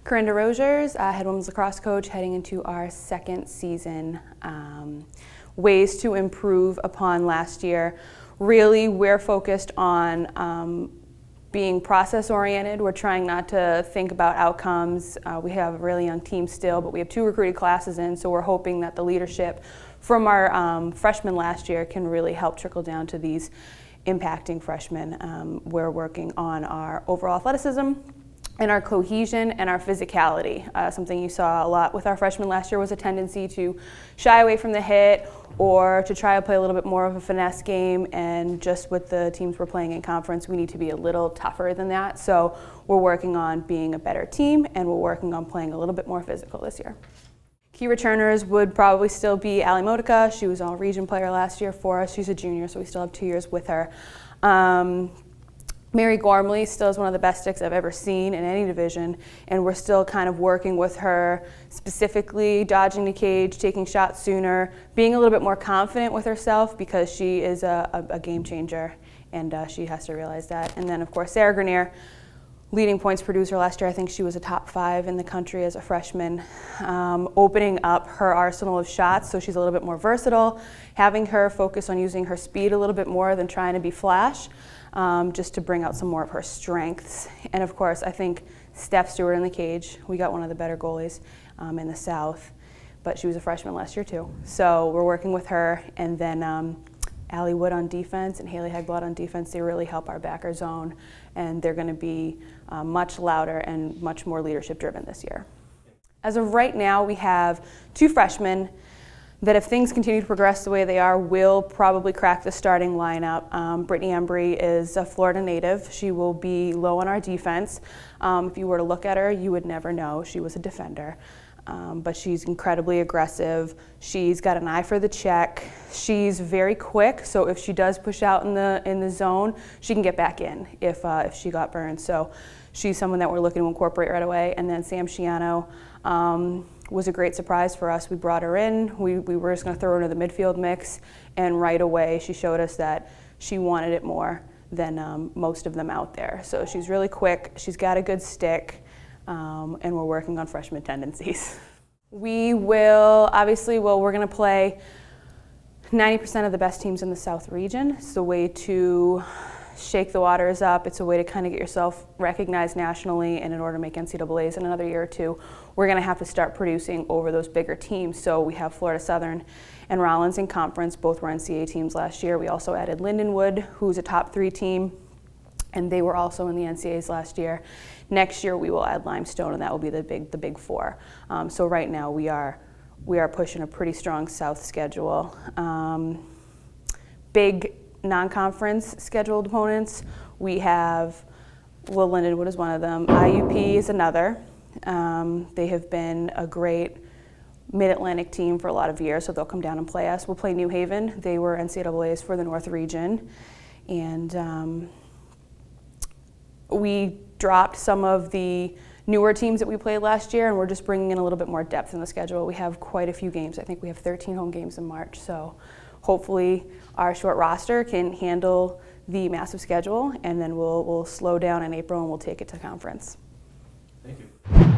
Corinne Desrosiers, head women's lacrosse coach, heading into our second season. Ways to improve upon last year. Really, we're focused on being process-oriented. We're trying not to think about outcomes. We have a really young team still, but we have 2 recruited classes in, so we're hoping that the leadership from our freshmen last year can really help trickle down to these impacting freshmen. We're working on our overall athleticism and our cohesion and our physicality. Something you saw a lot with our freshmen last year was a tendency to shy away from the hit or to try to play a little bit more of a finesse game, and just with the teams we're playing in conference, we need to be a little tougher than that. So we're working on being a better team, and we're working on playing a little bit more physical this year. Key returners would probably still be Ali Modica. She was all region player last year for us. She's a junior, so we still have 2 years with her. Mary Gormley still is one of the best sticks I've ever seen in any division, and we're still kind of working with her, specifically dodging the cage, taking shots sooner, being a little bit more confident with herself, because she is a game changer, and she has to realize that. And then, of course, Sarah Grenier, leading points producer last year. I think she was a top 5 in the country as a freshman, opening up her arsenal of shots so she's a little bit more versatile, having her focus on using her speed a little bit more than trying to be flash. Just to bring out some more of her strengths. And of course, I think Steph Stewart in the cage. We got one of the better goalies in the South, but she was a freshman last year too. So we're working with her, and then Allie Wood on defense and Haley Hegblad on defense. They really help our backer zone, and they're going to be much louder and much more leadership driven this year. As of right now, we have 2 freshmen that, if things continue to progress the way they are, will probably crack the starting lineup. Brittany Embry is a Florida native. She will be low on our defense. If you were to look at her, you would never know she was a defender. But she's incredibly aggressive. She's got an eye for the check. She's very quick, so if she does push out in the zone, she can get back in if she got burned. So she's someone that we're looking to incorporate right away. And then Sam Sciano was a great surprise for us. We brought her in. We were just going to throw her into the midfield mix, and right away she showed us that she wanted it more than most of them out there. So she's really quick. She's got a good stick. And we're working on freshman tendencies. We will, obviously, we're going to play 90% of the best teams in the South region. It's a way to shake the waters up. It's a way to kind of get yourself recognized nationally, and in order to make NCAAs in another year or 2, we're going to have to start producing over those bigger teams. So we have Florida Southern and Rollins in conference. Both were NCAA teams last year. We also added Lindenwood, who's a top 3 team, and they were also in the NCAAs last year. Next year we will add Limestone, and that will be the big 4. So right now we are pushing a pretty strong South schedule. Big non-conference scheduled opponents. We have, well, Lindenwood is one of them. IUP is another. They have been a great Mid-Atlantic team for a lot of years, so they'll come down and play us. We'll play New Haven. They were NCAAs for the North region, and we dropped some of the newer teams that we played last year, and we're just bringing in a little bit more depth in the schedule. We have quite a few games. I think we have 13 home games in March, so hopefully our short roster can handle the massive schedule, and then we'll slow down in April and we'll take it to conference. Thank you.